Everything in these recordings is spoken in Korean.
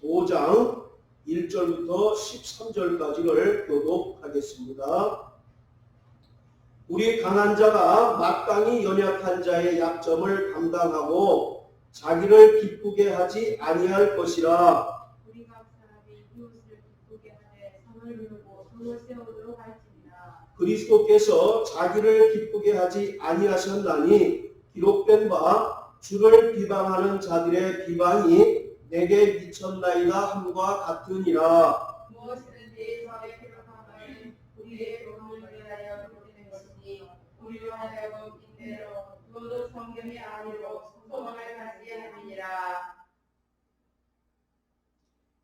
5장 1절부터 13절까지를 교독하겠습니다. 우리 강한 자가 마땅히 연약한 자의 약점을 감당하고 자기를 기쁘게 하지 아니할 것이라. 우리 각 사람이 이웃을 기쁘게 하되 선을 이루고 성을 세우도록 할지니라. 그리스도께서 자기를 기쁘게 하지 아니하셨나니 기록된 바 주를 비방하는 자들의 비방이 내게 미쳤나이다 함과 같으니라. 무엇이든지 저의 기록함을 우리의 도움을 위하여 기록된 것이니 우리로 하여금 인내로 너도 성경의 안위로 소망을 갖게 함이니라.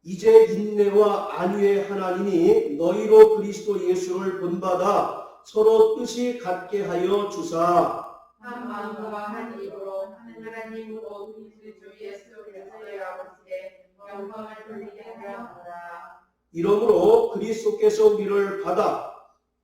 이제 인내와 안위의 하나님이 너희로 그리스도 예수를 본받아 서로 뜻이 같게 하여 주사 한 마음과 한 입으로 하나님으로 우리 주 예수 그리스도의 아버지께 영광을 돌리게 하려 하노라. 이러므로 그리스도께서 우리를 받아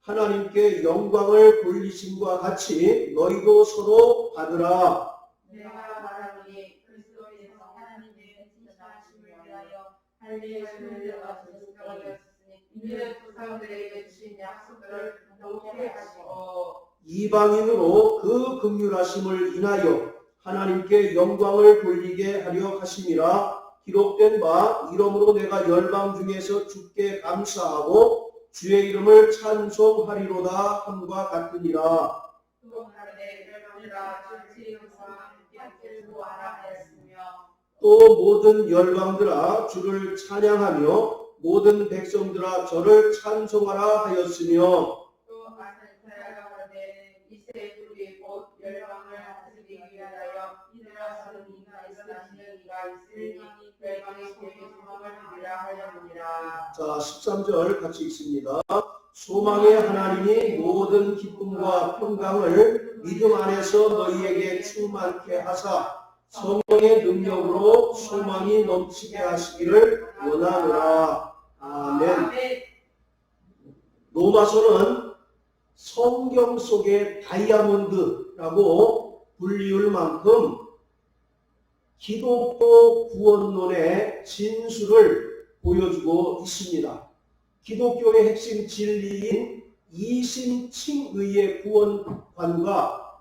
하나님께 영광을 돌리심과 같이 너희도 서로 받으라. 내가 말하노니 그리스도께서 하나님의 진실하심을 위하여 할례를 받으셨으니 이는 조상들에게 주신 약속들을 경고케 하시고 이방인으로 그 긍휼하심을 인하여 하나님께 영광을 돌리게 하려 하심이라. 기록된 바 이러므로 내가 열방 중에서 주께 감사하고 주의 이름을 찬송하리로다 함과 같으니라. 또 다르되 열방이라 주의 영광 함께 구하라 하였으며 또 모든 열방들아 주를 찬양하며 모든 백성들아 저를 찬송하라 하였으며 또 아사리사야가 가로되 이세 둘이 곧 열방을 다스리기 위하여 이들아서는 이가 있으시는 이가 있으니 열방의 계획 소망을 누리라 하였느니라. 자 13절 같이 읽습니다. 소망의 하나님이 모든 기쁨과 평강을 믿음 안에서 너희에게 충만케 하사 성령의 능력으로 소망이 넘치게 하시기를 원하노라. 아멘. 로마서는 성경 속의 다이아몬드라고 불리울 만큼 기독교 구원론의 진수를 보여주고 있습니다. 기독교의 핵심 진리인 이신칭의의 구원관과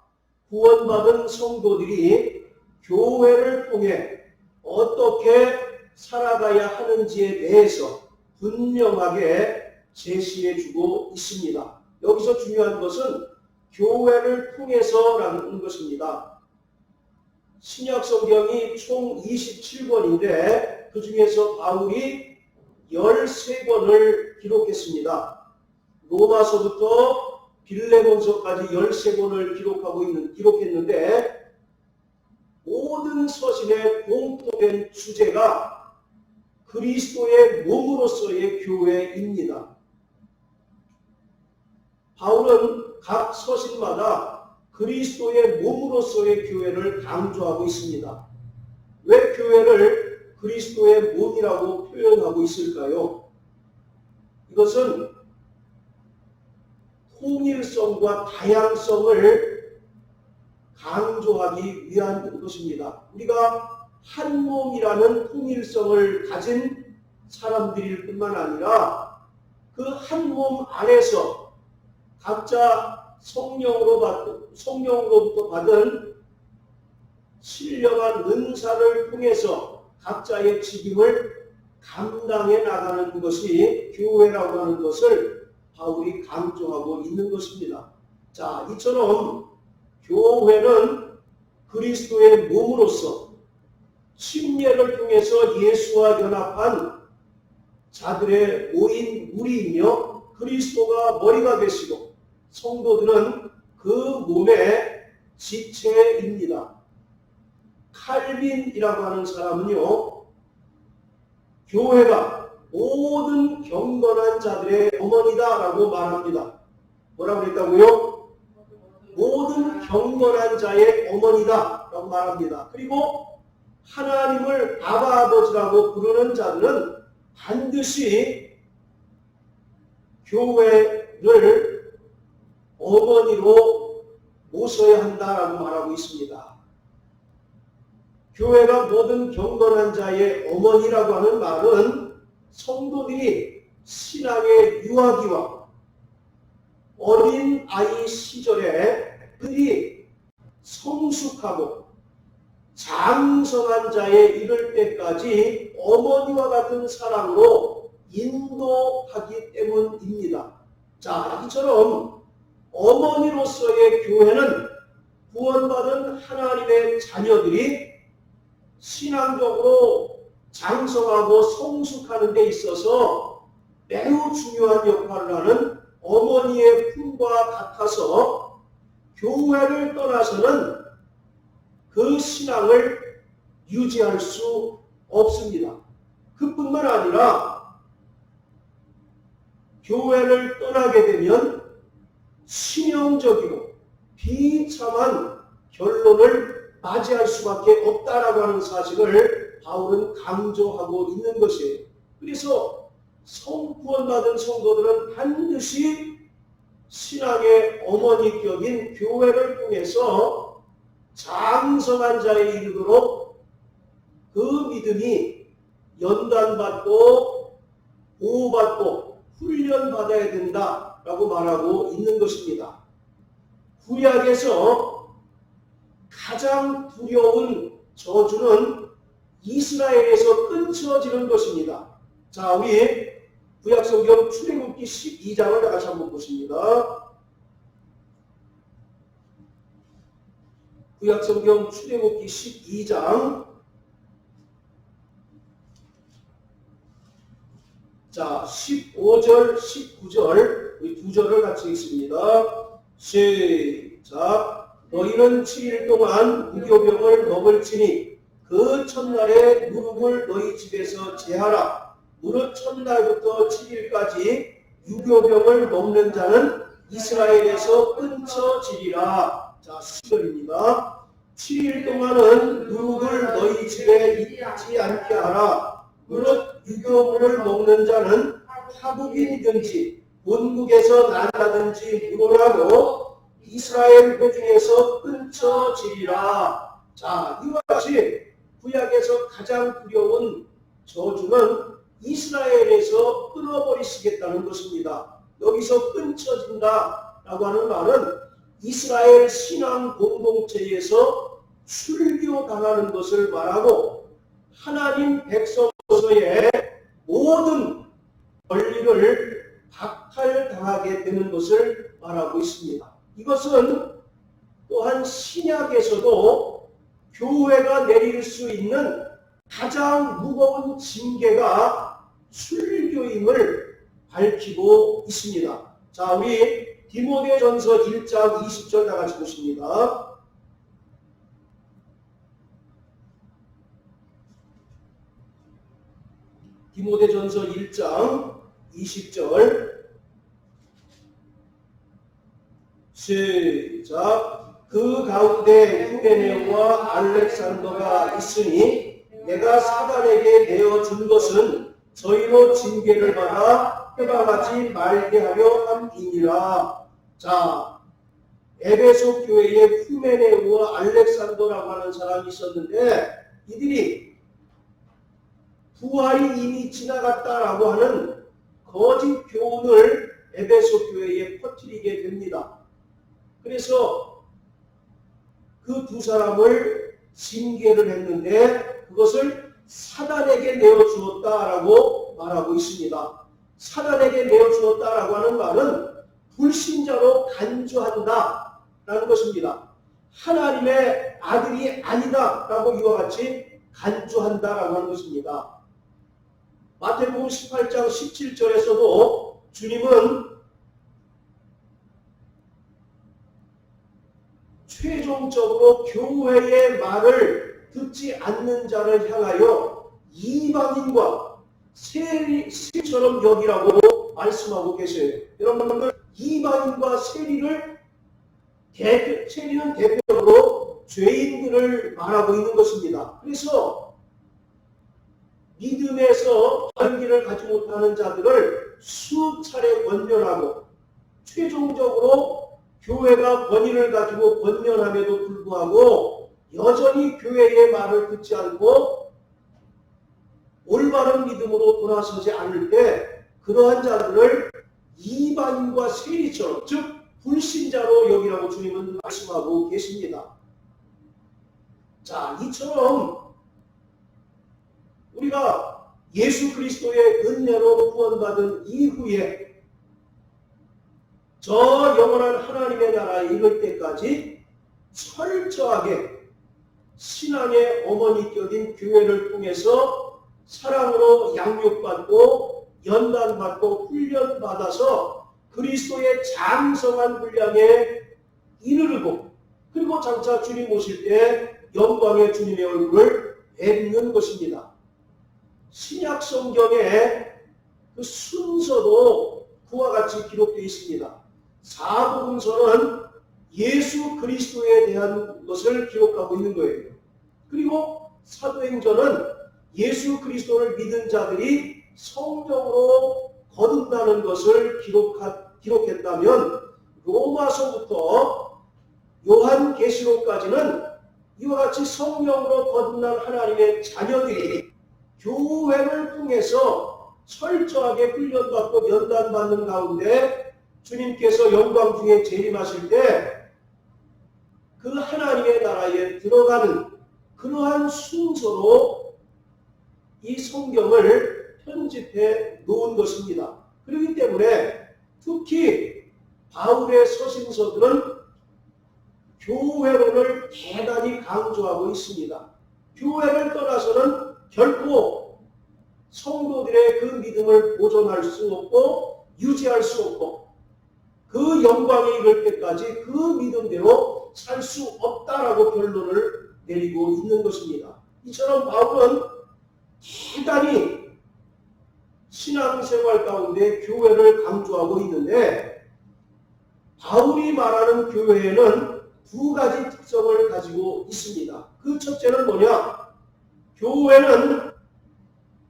구원받은 성도들이 교회를 통해 어떻게 살아가야 하는지에 대해서 분명하게 제시해주고 있습니다. 여기서 중요한 것은 교회를 통해서라는 것입니다. 신약 성경이 총 27권인데 그 중에서 바울이 13권을 기록했습니다. 로마서부터 빌레몬서까지 13권을 기록했는데 모든 서신의 공통된 주제가 그리스도의 몸으로서의 교회입니다. 바울은 각 서신마다 그리스도의 몸으로서의 교회를 강조하고 있습니다. 왜 교회를 그리스도의 몸이라고 표현하고 있을까요? 이것은 통일성과 다양성을 강조하기 위한 것입니다. 우리가 한 몸이라는 통일성을 가진 사람들일 뿐만 아니라 그 한 몸 안에서 각자 성령으로부터 받은 신령한 은사를 통해서 각자의 직임을 감당해 나가는 것이 교회라고 하는 것을 바울이 강조하고 있는 것입니다. 자, 이처럼 교회는 그리스도의 몸으로서 침례를 통해서 예수와 연합한 자들의 모인 무리이며 그리스도가 머리가 되시고 성도들은 그 몸의 지체입니다. 칼빈이라고 하는 사람은요, 교회가 모든 경건한 자들의 어머니다라고 말합니다. 뭐라고 했다고요? 모든 경건한 자의 어머니다라고 말합니다. 그리고 하나님을 아바 아버지라고 부르는 자들은 반드시 교회를 어머니로 모셔야 한다라고 말하고 있습니다. 교회가 모든 경건한 자의 어머니라고 하는 말은 성도들이 신앙의 유아기와 어린 아이 시절에 그들이 성숙하고 장성한 자에 이를 때까지 어머니와 같은 사랑으로 인도하기 때문입니다. 자, 이처럼 어머니로서의 교회는 구원받은 하나님의 자녀들이 신앙적으로 장성하고 성숙하는 데 있어서 매우 중요한 역할을 하는 어머니의 품과 같아서 교회를 떠나서는 그 신앙을 유지할 수 없습니다. 그뿐만 아니라 교회를 떠나게 되면 치명적이고 비참한 결론을 맞이할 수밖에 없다라고 하는 사실을 바울은 강조하고 있는 것이에요. 그래서 구원받은 성도들은 반드시 신앙의 어머니격인 교회를 통해서 장성한 자에 이르도록 그 믿음이 연단받고 보호받고 훈련받아야 된다라고 말하고 있는 것입니다. 구약에서 가장 두려운 저주는 이스라엘에서 끊쳐지는 것입니다. 자, 우리 구약성경 출애굽기 12장을 다시 한번 보십니다. 구약성경 출애굽기 12장. 자, 15절, 19절 우리 두 절을 같이 읽습니다. 시작. 너희는 7일 동안 무교병을 먹을지니 그 첫날에 누룩을 너희 집에서 제하라. 무릇 첫날부터 7일까지 유교병을 먹는 자는 이스라엘에서 끊쳐지리라. 자, 10절입니다. 7일 동안은 누룩을 너희 집에 있지 않게 하라. 무릇 유교물을 먹는 자는 타국인이든지 본국에서 나라든지 물어라고 이스라엘 회중에서 끊쳐지리라. 자, 이와 같이 구약에서 가장 두려운 저주는 이스라엘에서 끊어버리시겠다는 것입니다. 여기서 끊쳐진다라고 하는 말은 이스라엘 신앙 공동체에서 출교당하는 것을 말하고 하나님 백성으로서의 모든 권리를 박탈당하게 되는 것을 말하고 있습니다. 이것은 또한 신약에서도 교회가 내릴 수 있는 가장 무거운 징계가 출교임을 밝히고 있습니다. 자, 우리 디모데전서 1장 20절 다 같이 보십니다. 디모데전서 1장 20절 시작. 그 가운데 후베네와 알렉산더가 있으니 내가 사단에게 내어준 것은 저희로 징계를 받아 해방하지 말게 하려 함이니라. 자, 에베소 교회에 후메네우와 알렉산더라고 하는 사람이 있었는데 이들이 부활이 이미 지나갔다라고 하는 거짓 교훈을 에베소 교회에 퍼뜨리게 됩니다. 그래서 그 두 사람을 징계를 했는데 그것을 사단에게 내어주었다라고 말하고 있습니다. 사단에게 내어주었다라고 하는 말은 불신자로 간주한다라는 것입니다. 하나님의 아들이 아니다라고 이와 같이 간주한다라고 하는 것입니다. 마태복음 18장 17절에서도 주님은 최종적으로 교회의 말을 듣지 않는 자를 향하여 이방인과 세리처럼 여기라고 말씀하고 계세요. 여러분들, 이방인과 세리는 대표적으로 죄인들을 말하고 있는 것입니다. 그래서 믿음에서 바른 가지 못하는 자들을 수차례 권면하고 최종적으로 교회가 권위를 가지고 권면함에도 불구하고 여전히 교회의 말을 듣지 않고 올바른 믿음으로 돌아서지 않을 때 그러한 자들을 이방인과 세리처럼, 즉 불신자로 여기라고 주님은 말씀하고 계십니다. 자, 이처럼 우리가 예수 그리스도의 은혜로 구원받은 이후에 저 영원한 하나님의 나라에 이를 때까지 철저하게 신앙의 어머니격인 교회를 통해서 사랑으로 양육받고 연단받고 훈련받아서 그리스도의 장성한 분량에 이르르고 그리고 장차 주님 오실 때 영광의 주님의 얼굴을 뵙는 것입니다. 신약 성경의 그 순서도 그와 같이 기록되어 있습니다. 사복음서는 예수 그리스도에 대한 것을 기록하고 있는 거예요. 그리고 사도행전은 예수 그리스도를 믿은 자들이 성령으로 거듭나는 것을 기록했다면 로마서부터 요한계시록까지는 이와 같이 성령으로 거듭난 하나님의 자녀들이 교회를 통해서 철저하게 훈련받고 연단받는 가운데 주님께서 영광 중에 재림하실 때 그 하나님의 나라에 들어가는 그러한 순서로 이 성경을 편집해 놓은 것입니다. 그렇기 때문에 특히 바울의 서신서들은 교회론을 대단히 강조하고 있습니다. 교회를 떠나서는 결코 성도들의 그 믿음을 보존할 수 없고 유지할 수 없고 그 영광에 이를 때까지 그 믿음대로 살 수 없다라고 결론을 내리고 있는 것입니다. 이처럼 바울은 대단히 신앙생활 가운데 교회를 강조하고 있는데 바울이 말하는 교회에는 두 가지 특성을 가지고 있습니다. 그 첫째는 뭐냐? 교회는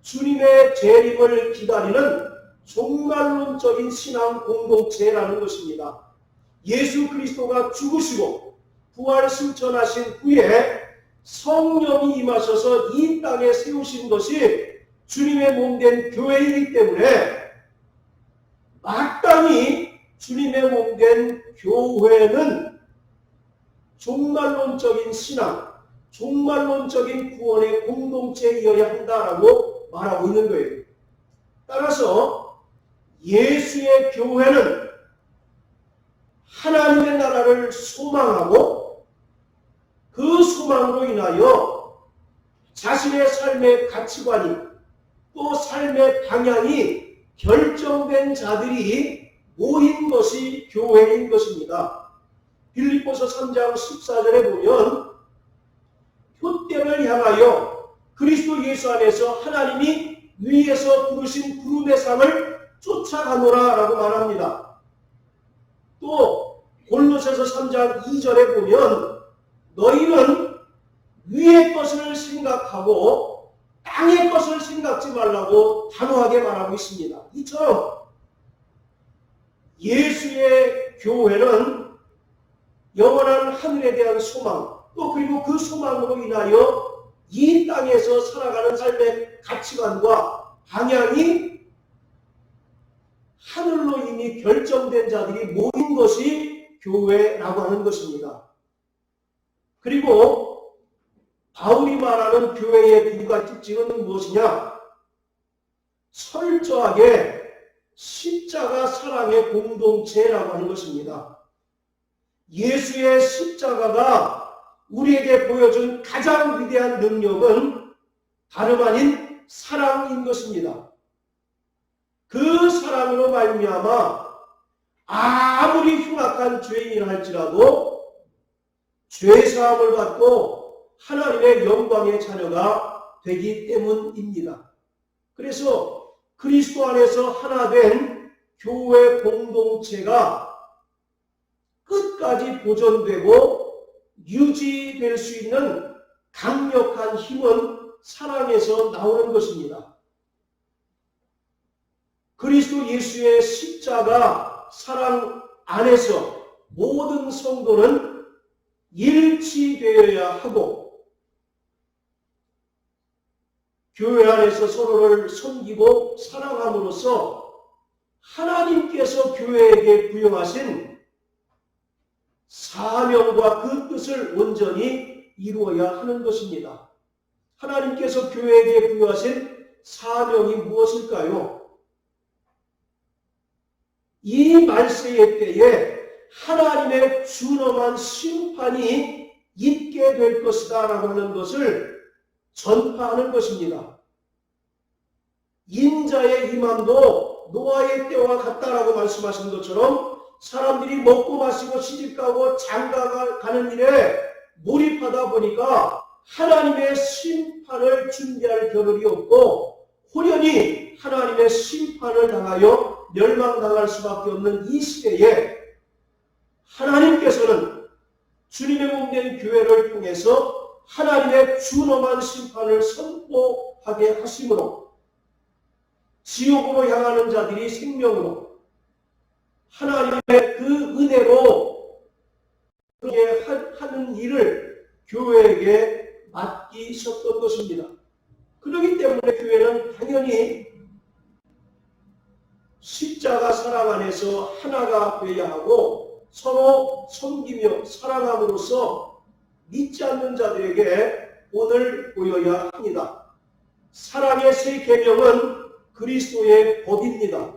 주님의 재림을 기다리는 종말론적인 신앙 공동체라는 것입니다. 예수 그리스도가 죽으시고 부활 승천하신 후에 성령이 임하셔서 이 땅에 세우신 것이 주님의 몸된 교회이기 때문에 마땅히 주님의 몸된 교회는 종말론적인 신앙, 종말론적인 구원의 공동체이어야 한다라고 말하고 있는 거예요. 따라서 예수의 교회는 하나님의 나라를 소망하고 그 소망으로 인하여 자신의 삶의 가치관이 또 삶의 방향이 결정된 자들이 모인 것이 교회인 것입니다. 빌립보서 3장 14절에 보면 표대를 향하여 그리스도 예수 안에서 하나님이 위에서 부르신 부름의 상을 쫓아가노라 라고 말합니다. 또 골로새서 3장 2절에 보면 너희는 위의 것을 생각하고 땅의 것을 생각지 말라고 단호하게 말하고 있습니다. 이처럼 예수의 교회는 영원한 하늘에 대한 소망 또 그리고 그 소망으로 인하여 이 땅에서 살아가는 삶의 가치관과 방향이 하늘로 이미 결정된 자들이 모인 것이 교회라고 하는 것입니다. 그리고 바울이 말하는 교회의 두 가지 특징은 무엇이냐? 철저하게 십자가 사랑의 공동체라고 하는 것입니다. 예수의 십자가가 우리에게 보여준 가장 위대한 능력은 다름 아닌 사랑인 것입니다. 그 사랑으로 말미암아 아무리 흉악한 죄인이라 할지라도 죄사함을 받고 하나님의 영광의 자녀가 되기 때문입니다. 그래서 그리스도 안에서 하나 된 교회 공동체가 끝까지 보존되고 유지될 수 있는 강력한 힘은 사랑에서 나오는 것입니다. 그리스도 예수의 십자가 사랑 안에서 모든 성도는 일치되어야 하고 교회 안에서 서로를 섬기고 사랑함으로써 하나님께서 교회에게 부여하신 사명과 그 뜻을 온전히 이루어야 하는 것입니다. 하나님께서 교회에게 부여하신 사명이 무엇일까요? 이 말세의 때에 하나님의 준엄한 심판이 있게 될 것이다 라고 하는 것을 전파하는 것입니다. 인자의 임함도 노아의 때와 같다라고 말씀하신 것처럼 사람들이 먹고 마시고 시집가고 장가가는 일에 몰입하다 보니까 하나님의 심판을 준비할 겨를이 없고 호련히 하나님의 심판을 당하여 멸망당할 수밖에 없는 이 시대에 하나님께서는 주님의 몸된 교회를 통해서 하나님의 준엄한 심판을 선포하게 하심으로 지옥으로 향하는 자들이 생명으로 하나님의 그 은혜로 그렇게 하는 일을 교회에게 맡기셨던 것입니다. 그렇기 때문에 교회는 당연히 십자가 사랑 안에서 하나가 되어야 하고 서로 섬기며 사랑함으로써 믿지 않는 자들에게 본을 보여야 합니다. 사랑의 세 계명은 그리스도의 법입니다.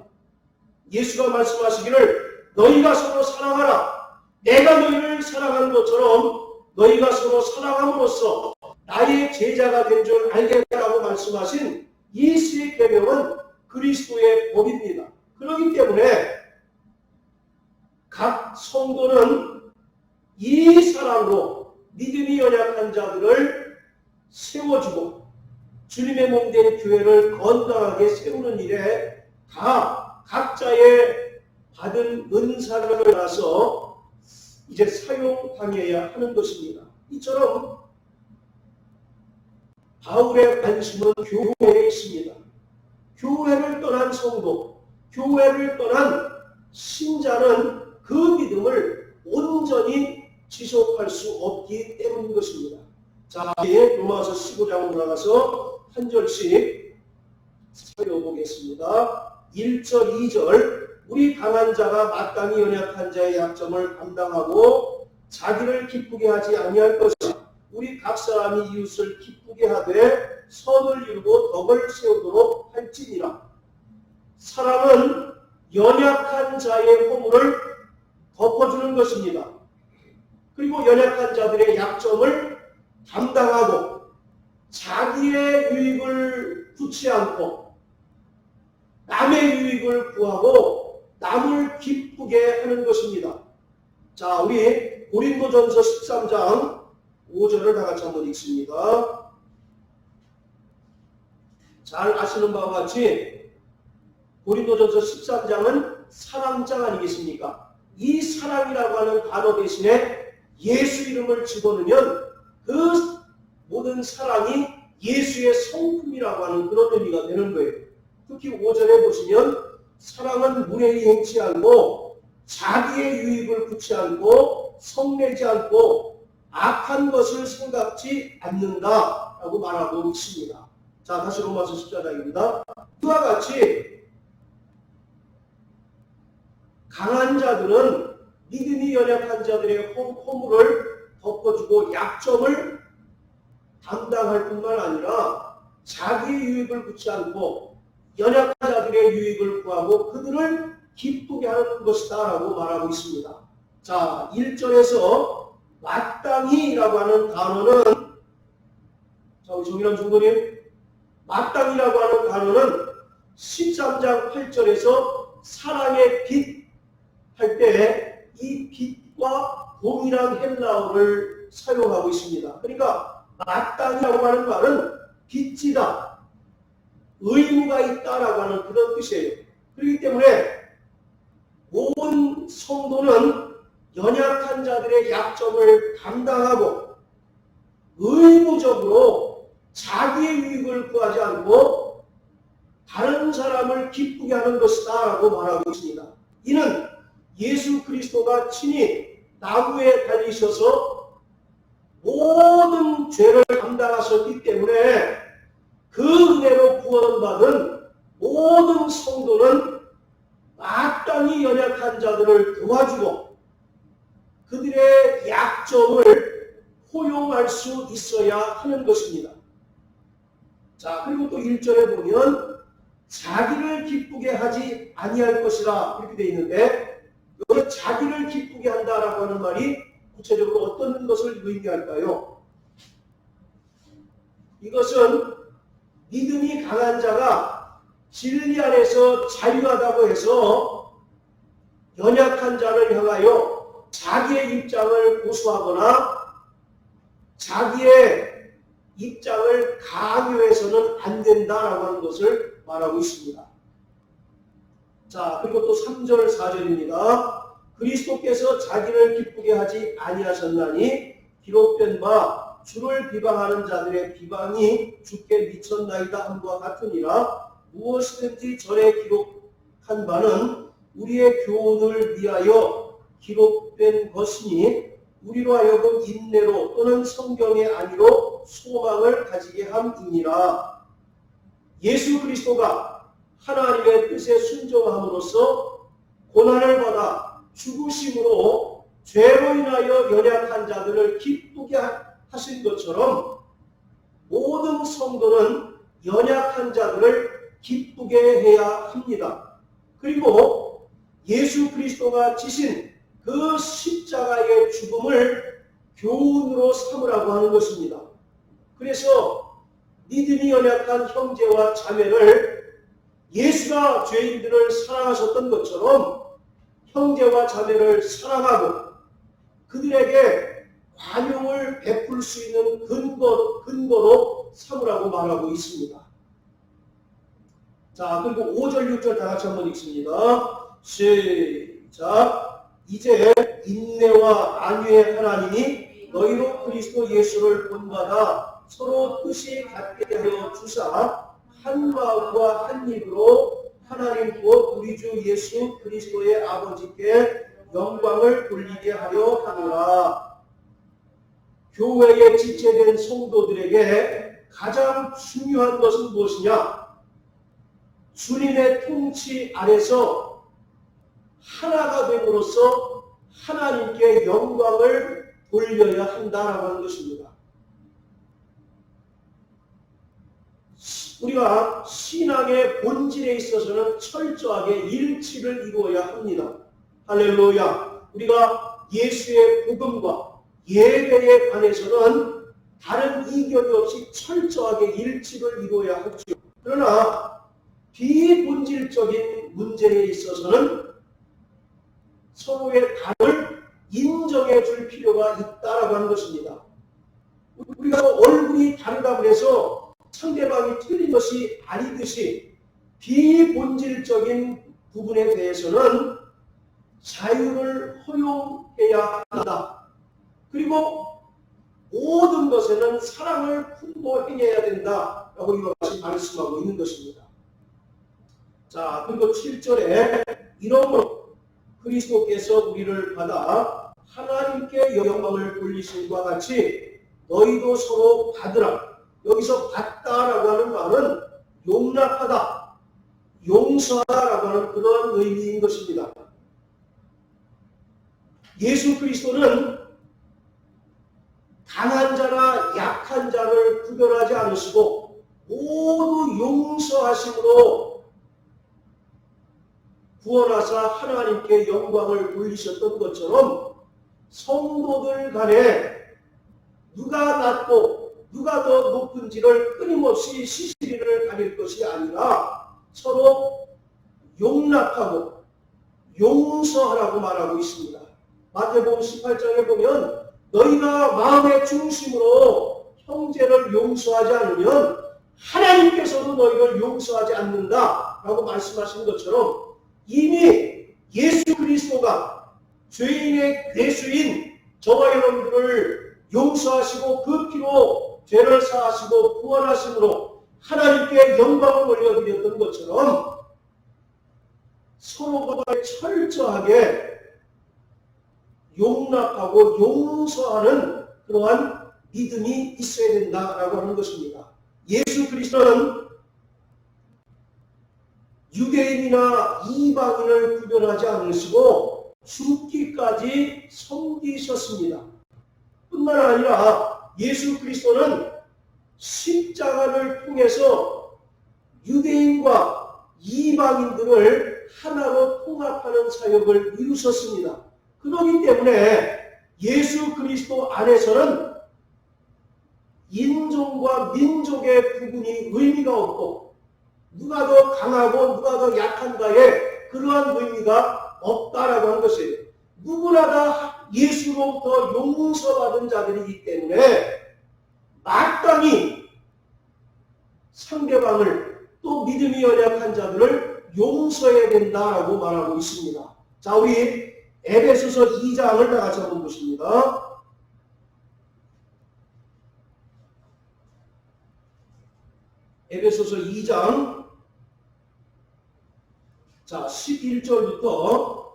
예수가 말씀하시기를 너희가 서로 사랑하라. 내가 너희를 사랑한 것처럼 너희가 서로 사랑함으로써 나의 제자가 된 줄 알겠다라고 말씀하신 이 세 계명은 그리스도의 법입니다. 그렇기 때문에 각 성도는 이 사랑으로 믿음이 연약한 자들을 세워주고 주님의 몸된 교회를 건강하게 세우는 일에 다 각자의 받은 은사를 따라서 이제 사용당해야 하는 것입니다. 이처럼 바울의 관심은 교회에 있습니다. 교회를 떠난 성도, 교회를 떠난 신자는 그 믿음을 온전히 지속할 수 없기 때문인 것입니다. 자, 이제 로마서 15장으로 나가서 한 절씩 살펴보겠습니다. 1절, 2절 우리 강한 자가 마땅히 연약한 자의 약점을 감당하고 자기를 기쁘게 하지 아니할 것이다. 우리 각 사람이 이웃을 기쁘게 하되 선을 이루고 덕을 세우도록 할지니라. 사랑은 연약한 자의 허물을 덮어주는 것입니다. 그리고 연약한 자들의 약점을 담당하고 자기의 유익을 구치 않고 남의 유익을 구하고 남을 기쁘게 하는 것입니다. 자, 우리 고린도전서 13장 5절을 다 같이 한번 읽습니다. 잘 아시는 바와 같이 고린도전서 13장은 사랑장 아니겠습니까? 이 사랑이라고 하는 단어 대신에 예수 이름을 집어넣으면 그 모든 사랑이 예수의 성품이라고 하는 그런 의미가 되는 거예요. 특히 5절에 보시면 사랑은 무례히 행치 않고 자기의 유익을 구치 않고 성내지 않고 악한 것을 생각지 않는다라고 말하고 있습니다. 자, 다시 로마서 14장입니다. 그와 같이 강한 자들은 믿음이 연약한 자들의 허물을 덮어주고 약점을 담당할 뿐만 아니라 자기의 유익을 구치 않고 연약한 자들의 유익을 구하고 그들을 기쁘게 하는 것이다 라고 말하고 있습니다. 자, 1절에서 마땅히라고 하는 단어는, 자, 우리 정일환 중도님, 마땅히라고 하는 단어는 13장 8절에서 사랑의 빛 할 때 이 빛과 동일한 헬라어를 사용하고 있습니다. 그러니까 마땅히라고 하는 말은 빚지다, 의무가 있다라고 하는 그런 뜻이에요. 그렇기 때문에 온 성도는 연약한 자들의 약점을 감당하고 의무적으로 자기의 유익을 구하지 않고 다른 사람을 기쁘게 하는 것이다 라고 말하고 있습니다. 이는 예수 그리스도가 친히 나무에 달리셔서 모든 죄를 감당하셨기 때문에 그 은혜로 구원받은 모든 성도는 마땅히 연약한 자들을 도와주고 그들의 약점을 포용할 수 있어야 하는 것입니다. 자, 그리고 또 1절에 보면 자기를 기쁘게 하지 아니할 것이라 이렇게 되어 있는데 여기 자기를 기쁘게 한다라고 하는 말이 구체적으로 어떤 것을 의미할까요? 이것은 믿음이 강한 자가 진리 안에서 자유하다고 해서 연약한 자를 향하여 자기의 입장을 고수하거나 자기의 입장을 강요해서는 안 된다라고 하는 것을 말하고 있습니다. 자, 그리고 또 3절 4절입니다. 그리스도께서 자기를 기쁘게 하지 아니하셨나니 기록된 바 주를 비방하는 자들의 비방이 주께 미쳤나이다 함과 같으니라. 무엇이든지 전에 기록한 바는 우리의 교훈을 위하여 기록된 것이니 우리로 하여금 인내로 또는 성경의 안위로 소망을 가지게 함이니라. 예수 그리스도가 하나님의 뜻에 순종함으로써 고난을 받아 죽으심으로 죄로 인하여 연약한 자들을 기쁘게 하신 것처럼 모든 성도는 연약한 자들을 기쁘게 해야 합니다. 그리고 예수 그리스도가 지신 그 십자가의 죽음을 교훈으로 삼으라고 하는 것입니다. 그래서 믿음이 연약한 형제와 자매를 예수가 죄인들을 사랑하셨던 것처럼 형제와 자매를 사랑하고 그들에게 관용을 베풀 수 있는 근거로 삼으라고 말하고 있습니다. 자, 그리고 5절 6절 다 같이 한번 읽습니다. 시작. 이제 인내와 안위의 하나님이 너희로 그리스도 예수를 본받아 서로 뜻이 같게 하여 주사 한 마음과 한 입으로 하나님 곧 우리 주 예수 그리스도의 아버지께 영광을 돌리게 하려 하노라. 교회에 지체된 성도들에게 가장 중요한 것은 무엇이냐? 주님의 통치 아래서 하나가 됨으로써 하나님께 영광을 돌려야 한다라고 하는 것입니다. 우리가 신앙의 본질에 있어서는 철저하게 일치를 이루어야 합니다. 할렐루야. 우리가 예수의 복음과 예배에 관해서는 다른 이견이 없이 철저하게 일치를 이루어야 하죠. 그러나 비본질적인 문제에 있어서는 서로의 다름을 인정해 줄 필요가 있다라고 하는 것입니다. 우리가 얼굴이 다르다고 해서 상대방이 틀린 것이 아니듯이 비본질적인 부분에 대해서는 자유를 허용해야 한다. 그리고 모든 것에는 사랑을 풍부해야 된다라고 이것이 말씀하고 있는 것입니다. 자, 그리고 7절에 이러므로 그리스도께서 우리를 받아 하나님께 영광을 돌리심과 같이 너희도 서로 받으라. 여기서 받다라고 하는 말은 용납하다, 용서하다라고 하는 그런 의미인 것입니다. 예수 그리스도는 강한 자나 약한 자를 구별하지 않으시고 모두 용서하심으로 구원하사 하나님께 영광을 돌리셨던 것처럼 성도들 간에 누가 낮고 누가 더 높은지를 끊임없이 시시비를 가릴 것이 아니라 서로 용납하고 용서하라고 말하고 있습니다. 마태복음 18장에 보면 너희가 마음의 중심으로 형제를 용서하지 않으면 하나님께서도 너희를 용서하지 않는다라고 말씀하신 것처럼 이미 예수 그리스도가 죄인의 괴수인 저와 여러분들을 용서하시고 그 피로 죄를 사하시고 구원하심으로 하나님께 영광을 올려드렸던 것처럼 서로가 철저하게 용납하고 용서하는 그러한 믿음이 있어야 된다라고 하는 것입니다. 예수 그리스도는 유대인이나 이방인을 구별하지 않으시고 죽기까지 섬기셨습니다. 뿐만 아니라 예수 그리스도는 십자가를 통해서 유대인과 이방인들을 하나로 통합하는 사역을 이루셨습니다. 그렇기 때문에 예수 그리스도 안에서는 인종과 민족의 구분이 의미가 없고 누가 더 강하고 누가 더 약한가에 그러한 의미가 없다라고 하는 것이에요. 누구나 다 예수로부터 용서받은 자들이기 때문에 마땅히 상대방을 또 믿음이 연약한 자들을 용서해야 된다라고 말하고 있습니다. 자, 우리 에베소서 2장을 다 같이 한번 보십니다. 에베소서 2장 자 11절부터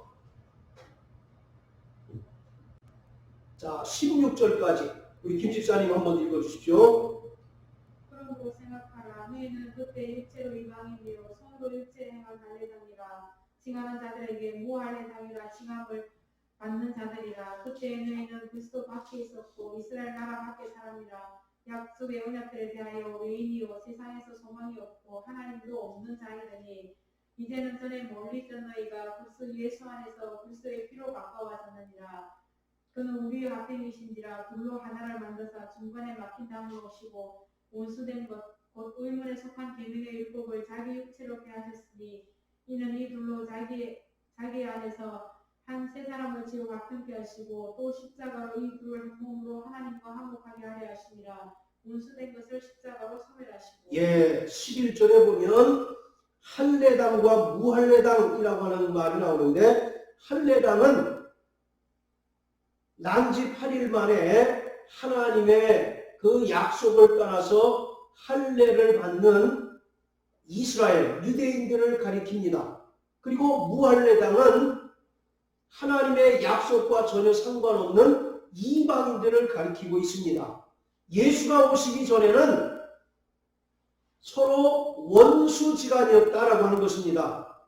자 16절까지 우리 김 집사님 한번 읽어주십시오. 그러므로 생각하라. 너희는 그때 육체로 이방인이요 손으로 육체 행한 할례당이라 칭하는 자들에게 무할례당이라 칭함을 받는 자들이라. 그때 너희는 그리스도 밖에 있었고 이스라엘 나라 밖에 사람이라. 약속의 언약들에 대하여 외인이요 세상에서 소망이 없고 하나님도 없는 자이더니 이제는 전에 멀리 있던 너희가 그리스도 예수 안에서 그리스도의 피로 가까워졌느니라. 그는 우리의 화평이신지라. 불로 하나를 만드사 중간에 막힌 담을 오시고 원수된 것 곧 의문에 속한 계명의 율법을 자기 육체로 폐하셨으니 이는 이 둘로 자기 안에서 한 세 사람을 지어 화평케 하시고 또 십자가로 이 둘을 한 몸으로 하나님과 화목하게 하려 하심이라. 원수된 것을 십자가로 소멸하시고. 예, 11절에 보면 할례당과 무할례당이라고 하는 말이 나오는데 할례당은 난지 8일 만에 하나님의 그 약속을 따라서 할례를 받는 이스라엘 유대인들을 가리킵니다. 그리고 무할례당은 하나님의 약속과 전혀 상관없는 이방인들을 가리키고 있습니다. 예수가 오시기 전에는 서로 원수지간이었다라고 하는 것입니다.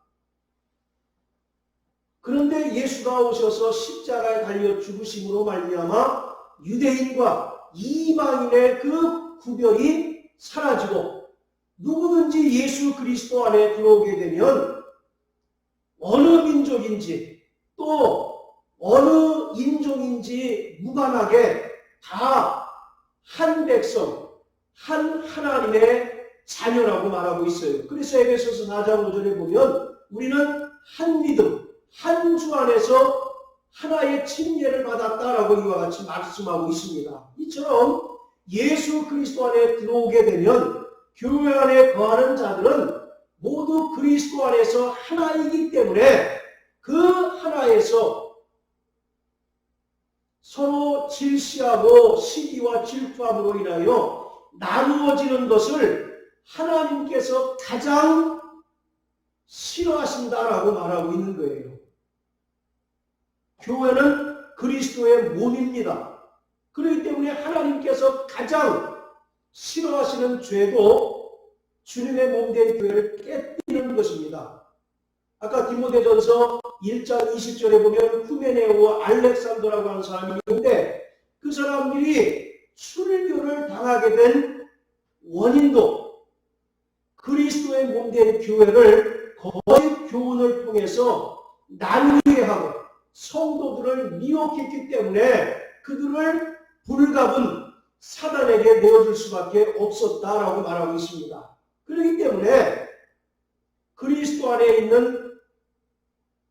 그런데 예수가 오셔서 십자가에 달려 죽으심으로 말미암아 유대인과 이방인의 그 구별이 사라지고 누구든지 예수 그리스도 안에 들어오게 되면 어느 민족인지 또 어느 인종인지 무관하게 다 한 백성, 한 하나님의 자녀라고 말하고 있어요. 그래서 에베소서 4장 5절에 보면 우리는 한 믿음, 한 주 안에서 하나의 침례를 받았다라고 이와 같이 말씀하고 있습니다. 이처럼 예수 그리스도 안에 들어오게 되면 교회 안에 거하는 자들은 모두 그리스도 안에서 하나이기 때문에 그 하나에서 서로 질시하고 시기와 질투함으로 인하여 나누어지는 것을 하나님께서 가장 싫어하신다라고 말하고 있는 거예요. 교회는 그리스도의 몸입니다. 그렇기 때문에 하나님께서 가장 싫어하시는 죄도 주님의 몸된 교회를 깨뜨리는 것입니다. 아까 디모데전서 1장 20절에 보면 후메네오와 알렉산더라고 하는 사람이 있는데 그 사람들이 순교를 당하게 된 원인도 그리스도의 몸된 교회를 거짓 교훈을 통해서 나누게 하고 성도들을 미혹했기 때문에 그들을 불가분 사단에게 내어줄 수밖에 없었다라고 말하고 있습니다. 그렇기 때문에 그리스도 안에 있는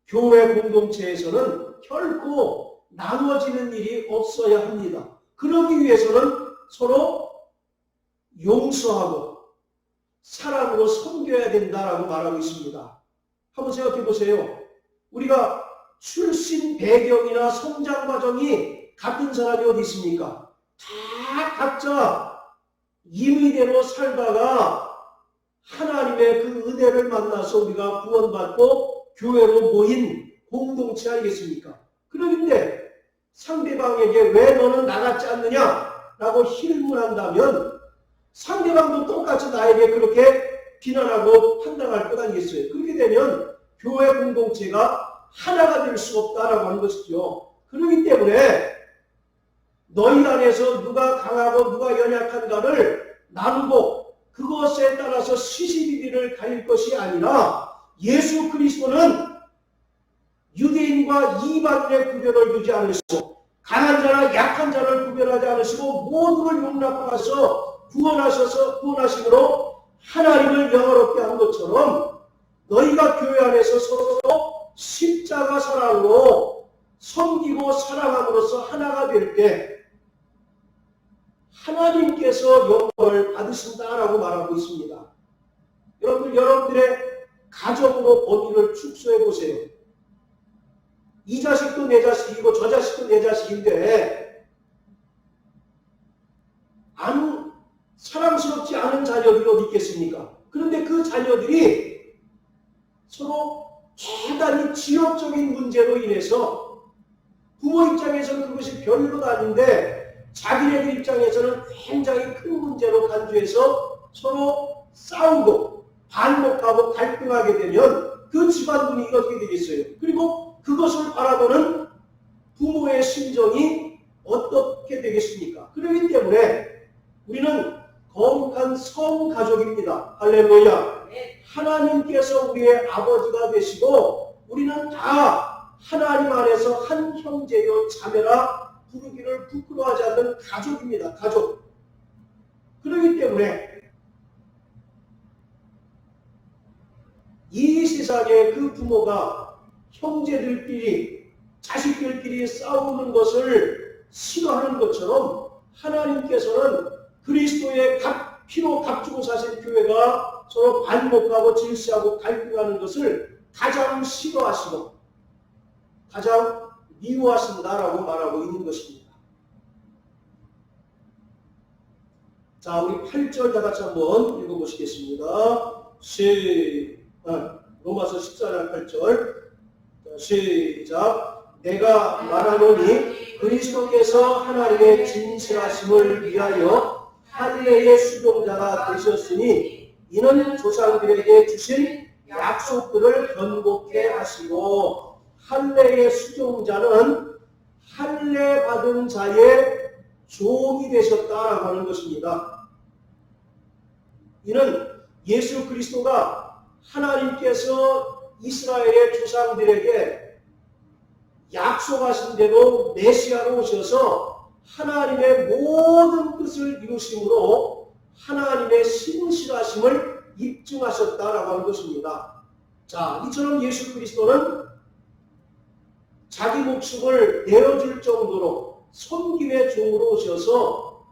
교회 공동체에서는 결코 나누어지는 일이 없어야 합니다. 그러기 위해서는 서로 용서하고 사랑으로 섬겨야 된다라고 말하고 있습니다. 한번 생각해 보세요. 우리가 출신 배경이나 성장 과정이 같은 사람이 어디 있습니까? 다 각자 임의대로 살다가 하나님의 그 은혜를 만나서 우리가 구원받고 교회로 모인 공동체 아니겠습니까? 그런데 상대방에게 왜 너는 나같지 않느냐? 라고 힐문한다면 상대방도 똑같이 나에게 그렇게 비난하고 판단할 것 아니겠어요? 그렇게 되면 교회 공동체가 하나가 될 수 없다라고 하는 것이죠. 그렇기 때문에 너희 안에서 누가 강하고 누가 연약한가를 나누고 그것에 따라서 시시비비를 가릴 것이 아니라 예수 그리스도는 유대인과 이방인의 구별을 두지 않으시고 강한 자나 약한 자를 구별하지 않으시고 모두를 용납하셔서 구원하심으로 하나님을 영화롭게 한 것처럼 너희가 교회 안에서 서로 십자가 사랑으로 섬기고 사랑함으로써 하나가 될 때 하나님께서 영광을 받으신다라고 말하고 있습니다. 여러분들의 가정으로 범위를 축소해 보세요. 이 자식도 내 자식이고 저 자식도 내 자식인데 사랑스럽지 않은 자녀들이 어디 있겠습니까? 그런데 그 자녀들이 서로 대단히 지역적인 문제로 인해서 부모 입장에서는 그것이 별로가 아닌데 자기네들 입장에서는 굉장히 큰 문제로 간주해서 서로 싸우고 반목하고 갈등하게 되면 그 집안 분위기가 어떻게 되겠어요? 그리고 그것을 바라보는 부모의 심정이 어떻게 되겠습니까? 그렇기 때문에 우리는 거룩한 성가족입니다. 할렐루야. 하나님께서 우리의 아버지가 되시고 우리는 다 하나님 안에서 한 형제요 자매라 부르기를 부끄러워하지 않는 가족입니다. 가족. 그렇기 때문에 이 세상에 그 부모가 형제들끼리 자식들끼리 싸우는 것을 싫어하는 것처럼 하나님께서는 그리스도의 피로 값주고 사신 교회가 서로 반목하고 질시하고 갈등하는 것을 가장 싫어하시고 가장 미워하신다라고 말하고 있는 것입니다. 자, 우리 8절 다 같이 한번 읽어보시겠습니다. 로마서 14장 8절 시작. 내가 말하노니 그리스도께서 하나님의 진실하심을 위하여 할례의 수종자가 되셨으니 이는 조상들에게 주신 약속들을 견고케 하시고 할례의 수종자는 할례 받은 자의 종이 되셨다라고 하는 것입니다. 이는 예수 그리스도가 하나님께서 이스라엘의 조상들에게 약속하신 대로 메시아로 오셔서 하나님의 모든 뜻을 이루심으로 하나님의 신실하심을 입증하셨다라고 하는 것입니다. 자, 이처럼 예수 그리스도는 자기 목숨을 내어줄 정도로 섬김의 종으로 오셔서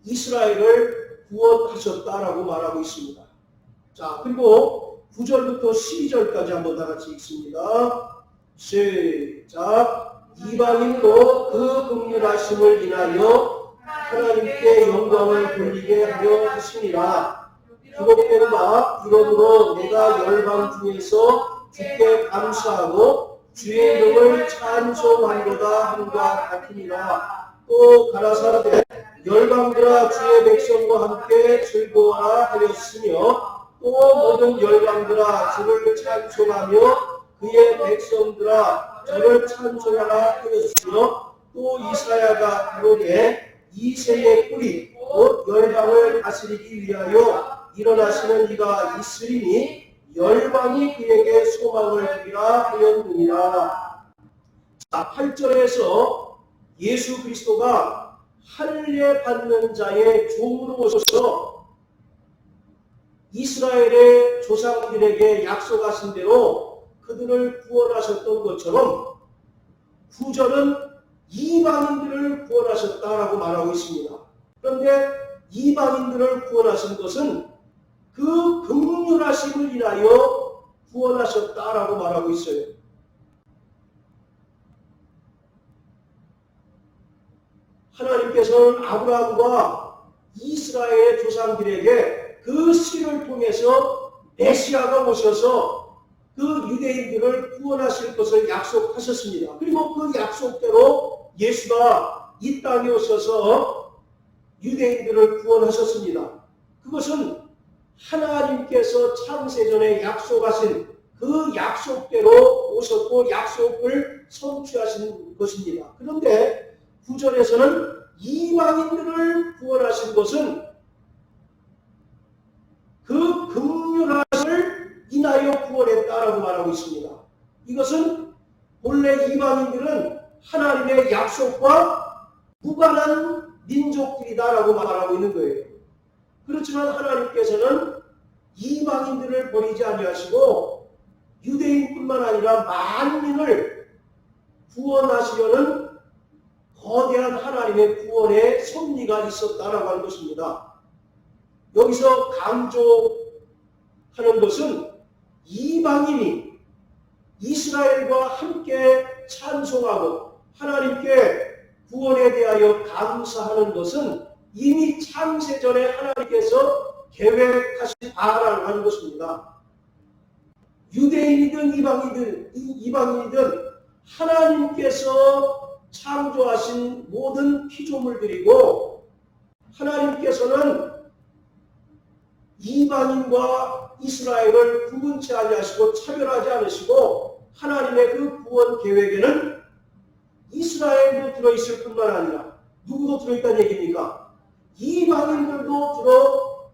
이스라엘을 구원하셨다라고 말하고 있습니다. 자, 그리고 9절부터 12절까지 한번 다 같이 읽습니다. 시작. 이방인도 그 긍휼하심을 인하여 하나님께 영광을 돌리게 하려 하시니라. 기록된 바 이러므로 내가 열방 중에서 주께 감사하고 주의 이름을 찬송한도다 함과 같으니라. 또 가라사대 열방들아 주의 백성과 함께 즐거워라 하였으며 또 모든 열방들아 주를 찬송하며 그의 백성들아 저를 찬송하라 하였으며 또 이사야가 가로되 이새의 뿌리 곧 열방을 다스리기 위하여 일어나시는 이가 있으리니 열방이 그에게 소망을 주리라 하였느니라. 자, 8절에서 예수 그리스도가 할례 받는 자의 종으로 오셔서 이스라엘의 조상들에게 약속하신 대로 그들을 구원하셨던 것처럼 9절은 이방인들을 구원하셨다라고 말하고 있습니다. 그런데 이방인들을 구원하신 것은 그 긍휼하심을 인하여 구원하셨다라고 말하고 있어요. 하나님께서는 아브라함과 이스라엘의 조상들에게 그 씨를 통해서 메시아가 오셔서 그 유대인들을 구원하실 것을 약속하셨습니다. 그리고 그 약속대로 예수가 이 땅에 오셔서 유대인들을 구원하셨습니다. 그것은 하나님께서 창세전에 약속하신 그 약속대로 오셨고 약속을 성취하신 것입니다. 그런데 9절에서는 이방인들을 구원하신 것은 그 긍휼하심을 인하여 구원했다라고 말하고 있습니다. 이것은 본래 이방인들은 하나님의 약속과 무관한 민족들이다라고 말하고 있는 거예요. 그렇지만 하나님께서는 이방인들을 버리지 아니하시고 유대인뿐만 아니라 만민을 구원하시려는 거대한 하나님의 구원의 섭리가 있었다라고 하는 것입니다. 여기서 강조하는 것은 이방인이 이스라엘과 함께 찬송하고 하나님께 구원에 대하여 감사하는 것은 이미 창세전에 하나님께서 계획하신 바라고 하는 것입니다. 유대인이든 이방인이든 하나님께서 창조하신 모든 피조물들이고 하나님께서는 이방인과 이스라엘을 구분치 아니하시고 차별하지 않으시고 하나님의 그 구원 계획에는 이스라엘도 들어있을 뿐만 아니라 누구도 들어있다는 얘기입니까? 이방인들도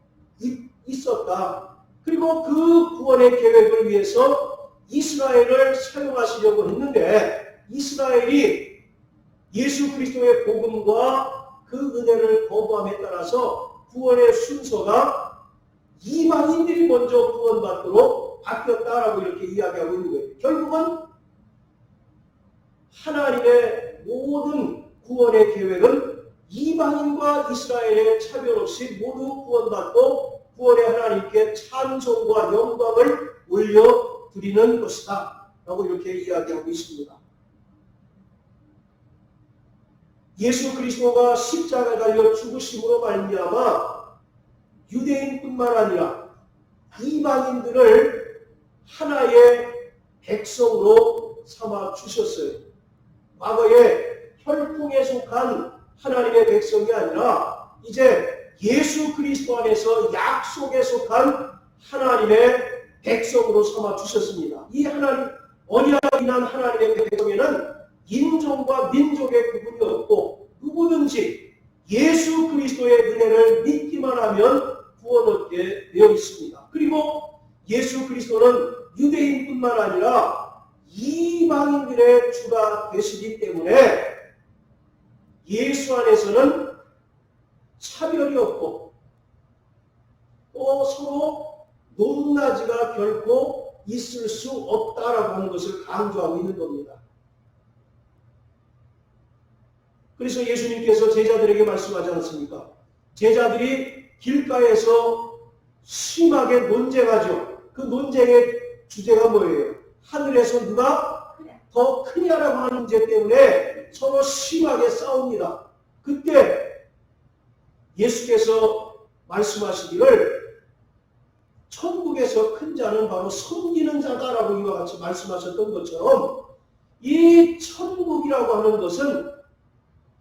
들어있었다. 그리고 그 구원의 계획을 위해서 이스라엘을 사용하시려고 했는데 이스라엘이 예수 그리스도의 복음과 그 은혜를 거부함에 따라서 구원의 순서가 이방인들이 먼저 구원받도록 바뀌었다라고 이렇게 이야기하고 있는 거예요. 결국은 하나님의 모든 구원의 계획은 이방인과 이스라엘의 차별 없이 모두 구원받고 구원의 하나님께 찬송과 영광을 올려드리는 것이다 라고 이렇게 이야기하고 있습니다. 예수 그리스도가 십자가에 달려 죽으심으로 말미암아 유대인뿐만 아니라 이방인들을 하나의 백성으로 삼아 주셨어요. 과거에 혈통에 속한 하나님의 백성이 아니라 이제 예수 그리스도 안에서 약속에 속한 하나님의 백성으로 삼아 주셨습니다. 이 하나님 언약이 난 하나님의 백성에는 인종과 민족의 구분이 없고 누구든지 예수 그리스도의 은혜를 믿기만 하면 구원 얻게 되어 있습니다. 그리고 예수 그리스도는 유대인뿐만 아니라 이방인들의 주가 되시기 때문에 예수 안에서는 차별이 없고 또 서로 높낮이가 결코 있을 수 없다라고 하는 것을 강조하고 있는 겁니다. 그래서 예수님께서 제자들에게 말씀하지 않았습니까? 제자들이 길가에서 심하게 논쟁하죠. 그 논쟁의 주제가 뭐예요? 하늘에서 누가 더 크냐라고 하는 문제 때문에 서로 심하게 싸웁니다. 그때 예수께서 말씀하시기를 천국에서 큰 자는 바로 섬기는 자다라고 이와 같이 말씀하셨던 것처럼 이 천국이라고 하는 것은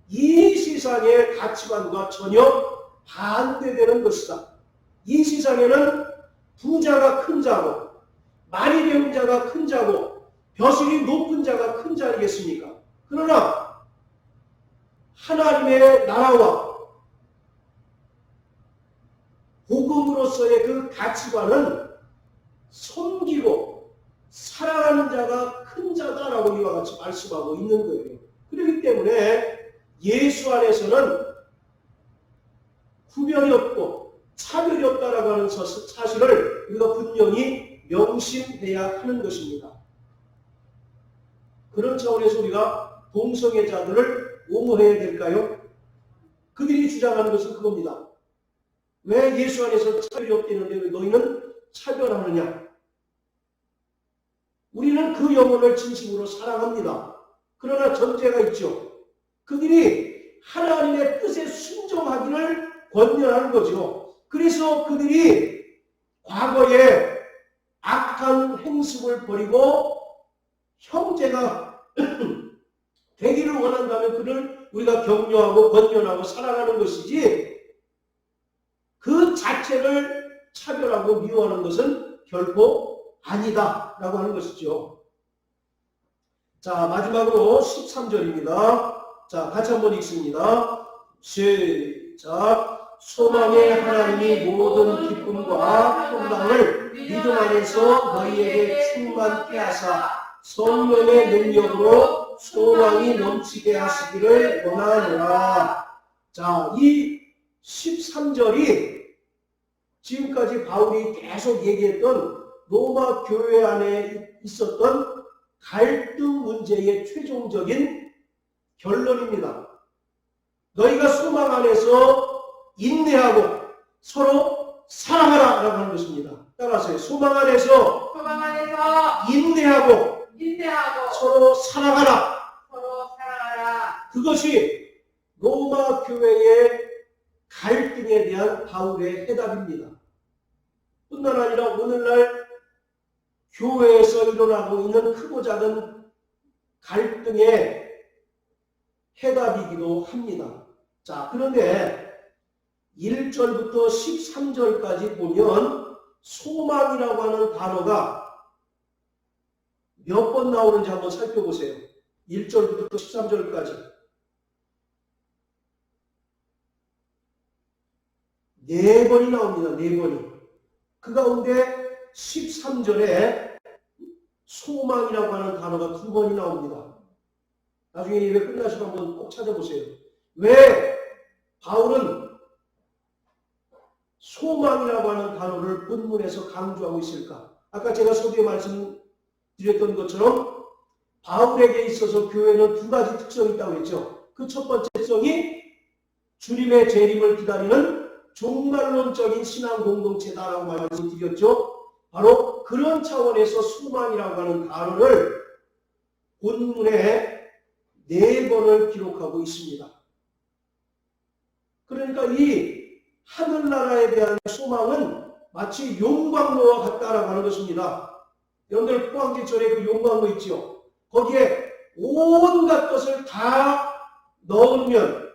이 세상의 가치관과 전혀 반대되는 것이다. 이 세상에는 부자가 큰 자고 많이 배운 자가 큰 자고 벼슬이 높은 자가 큰 자이겠습니까? 그러나 하나님의 나라와 복음으로서의 그 가치관은 섬기고 사랑하는 자가 큰 자다라고 이와 같이 말씀하고 있는 거예요. 그렇기 때문에 예수 안에서는 구별이 없고 차별이 없다라고 하는 사실을 우리가 분명히 명심해야 하는 것입니다. 그런 차원에서 우리가 동성애자들을 옹호해야 될까요? 그들이 주장하는 것은 그겁니다. 왜 예수 안에서 차별이 없다는데 왜 너희는 차별하느냐? 우리는 그 영혼을 진심으로 사랑합니다. 그러나 전제가 있죠. 그들이 하나님의 뜻에 순종하기를 권면하는 거죠. 그래서 그들이 과거에 악한 행습을 버리고 형제가 되기를 원한다면 그를 우리가 격려하고 권면하고 사랑하는 것이지 그 자체를 차별하고 미워하는 것은 결코 아니다라고 하는 것이죠. 자, 마지막으로 13절입니다. 자, 같이 한번 읽습니다. 시작. 소망의 하나님이 모든 기쁨과 평강을 믿음 안에서 너희에게 충만케 하사 성령의 능력으로 소망이 넘치게 하시기를 원하노라. 자, 이 13절이 지금까지 바울이 계속 얘기했던 로마 교회 안에 있었던 갈등 문제의 최종적인 결론입니다. 너희가 소망 안에서 인내하고 서로 사랑하라 라고 하는 것입니다. 따라서요. 소망 안에서 인내하고 서로 사랑하라. 그것이 로마 교회의 갈등에 대한 바울의 해답입니다. 뿐만 아니라 오늘날 교회에서 일어나고 있는 크고 작은 갈등의 해답이기도 합니다. 자, 그런데 1절부터 13절까지 보면 소망이라고 하는 단어가 몇 번 나오는지 한번 살펴보세요. 1절부터 13절까지. 4번이 나옵니다. 4번이. 그 가운데 13절에 소망이라고 하는 단어가 2번이 나옵니다. 나중에 예배 끝나시고 한번 꼭 찾아보세요. 왜 바울은 소망이라고 하는 단어를 본문에서 강조하고 있을까? 아까 제가 서두에 말씀드렸던 것처럼 바울에게 있어서 교회는 2가지 특성이 있다고 했죠. 그 첫 번째 특성이 주님의 재림을 기다리는 종말론적인 신앙 공동체다라고 말씀드렸죠. 바로 그런 차원에서 소망이라고 하는 단어를 본문에 4번을 기록하고 있습니다. 그러니까 이 하늘나라에 대한 소망은 마치 용광로와 같다라고 하는 것입니다. 여러분들 포항제철에 그 용광로 있죠? 거기에 온갖 것을 다 넣으면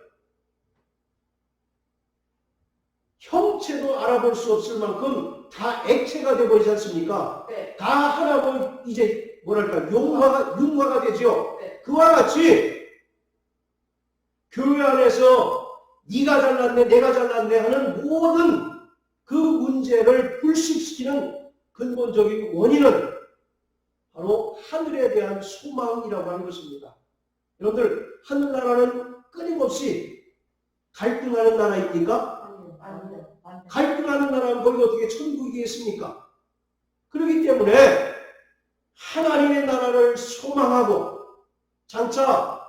형체도 알아볼 수 없을 만큼 다 액체가 되어버리지 않습니까? 네. 다 하나로 이제 뭐랄까 융화가 되죠. 네. 그와 같이 교회 안에서 네가 잘났네 내가 잘났네 하는 모든 그 문제를 불식시키는 근본적인 원인은 바로 하늘에 대한 소망이라고 하는 것입니다. 여러분들 하늘나라는 끊임없이 갈등하는 나라입니까? 아니요. 갈등하는 나라는 거기 어떻게 천국이겠습니까? 그렇기 때문에 하나님의 나라를 소망하고 장차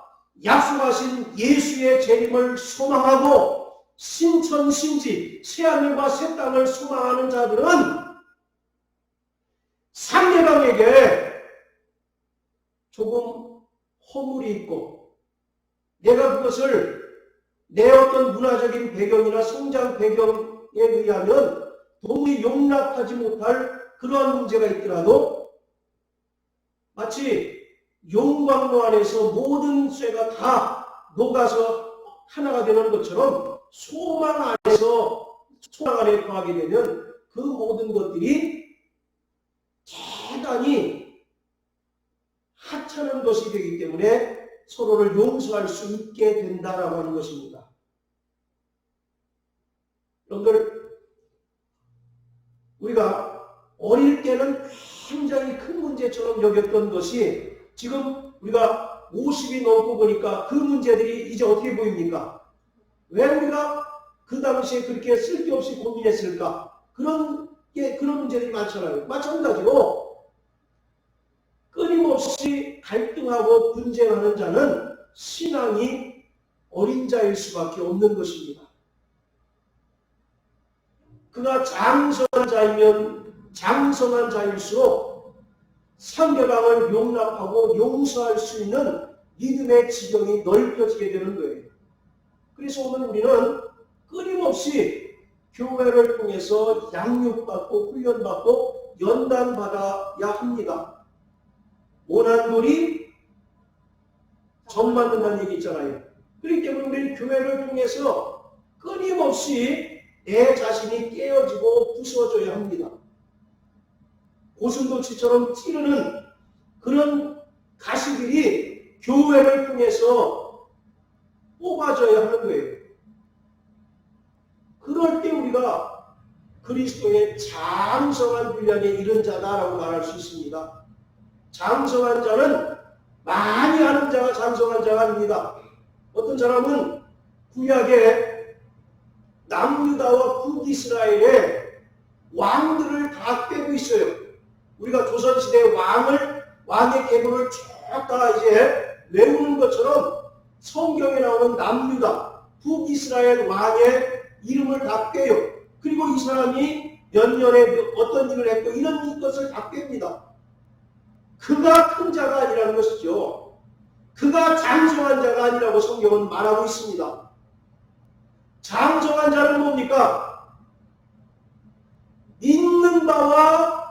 약속하신 예수의 재림을 소망하고 신천신지 새하늘과 새 땅을 소망하는 자들은 상대방에게 조금 허물이 있고 내가 그것을 내 어떤 문화적인 배경이나 성장 배경에 의하면 도무지 용납하지 못할 그러한 문제가 있더라도 마치 용광로 안에서 모든 쇠가 다 녹아서 하나가 되는 것처럼 소망 안에 거하게 되면 그 모든 것들이 대단히 하찮은 것이 되기 때문에 서로를 용서할 수 있게 된다라고 하는 것입니다. 여러분들 우리가 어릴 때는 굉장히 큰 문제처럼 여겼던 것이 지금 우리가 50이 넘고 보니까 그 문제들이 이제 어떻게 보입니까? 왜 우리가 그 당시에 그렇게 쓸데없이 고민했을까? 그런 문제들이 많잖아요. 마찬가지로 끊임없이 갈등하고 분쟁하는 자는 신앙이 어린 자일 수밖에 없는 것입니다. 그가 장성한 자이면 장성한 자일수록 상대방을 용납하고 용서할 수 있는 믿음의 지경이 넓혀지게 되는 거예요. 그래서 오늘 우리는 끊임없이 교회를 통해서 양육받고 훈련받고 연단받아야 합니다. 모난 돌이 정 맞는다는 얘기 있잖아요. 그렇기 때문에 우리는 교회를 통해서 끊임없이 내 자신이 깨어지고 부서져야 합니다. 고슴도치처럼 찌르는 그런 가시들이 교회를 통해서 뽑아져야 하는 거예요. 그럴 때 우리가 그리스도의 장성한 분량에 이른 자다라고 말할 수 있습니다. 장성한 자는 많이 아는 자가 장성한 자가 아닙니다. 어떤 사람은 구약에 남유다와 북이스라엘의 왕들을 다 꿰고 있어요. 우리가 조선시대 왕의 계보를 쭉 다 이제 외우는 것처럼 성경에 나오는 남유다, 북이스라엘 왕의 이름을 다 꿰요. 그리고 이 사람이 몇 년에 어떤 일을 했고 이런 것을 다 꿰입니다. 그가 큰 자가 아니라는 것이죠. 그가 장성한 자가 아니라고 성경은 말하고 있습니다. 장성한 자는 뭡니까? 믿는 바와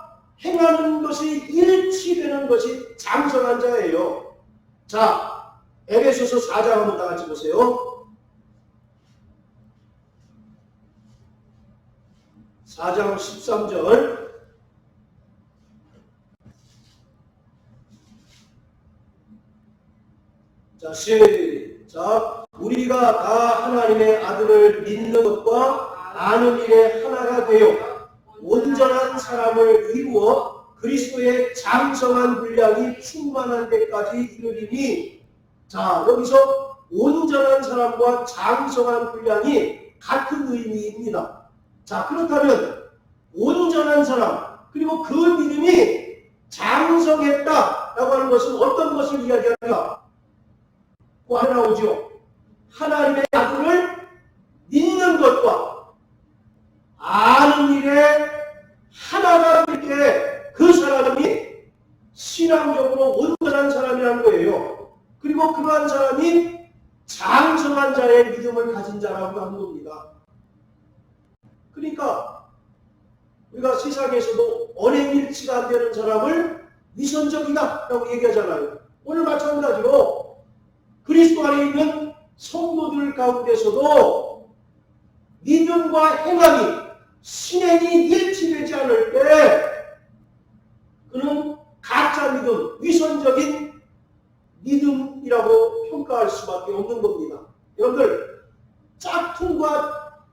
행하는 것이 일치되는 것이 장성한 자예요. 자, 에베소서 4장 한번 다 같이 보세요. 4장 13절. 자, 시작. 우리가 다 하나님의 아들을 믿는 것과 아는 일에 하나가 되어 온전한 사람을 이루어 그리스도의 장성한 분량이 충만한 데까지 이르리니. 자, 여기서 온전한 사람과 장성한 분량이 같은 의미입니다. 자, 그렇다면 온전한 사람 그리고 그 믿음이 장성했다라고 하는 것은 어떤 것을 이야기합니까? 그 안에 나오죠. 하나님의 아들을 믿는 것과 아는 일에 하나가 될 때 그 사람이 신앙적으로 온전한 사람이라는 거예요. 그리고 그러한 사람이 장성한 자의 믿음을 가진 자라고 하는 겁니다. 그러니까 우리가 세상에서도 언행일치가 안 되는 사람을 위선적이다 라고 얘기하잖아요. 오늘 마찬가지로 그리스도 안에 있는 성도들 가운데서도 믿음과 행함이 신행이 일치되지 않을 때 그는 가짜 믿음, 위선적인 믿음이라고 평가할 수밖에 없는 겁니다. 여러분들, 짝퉁과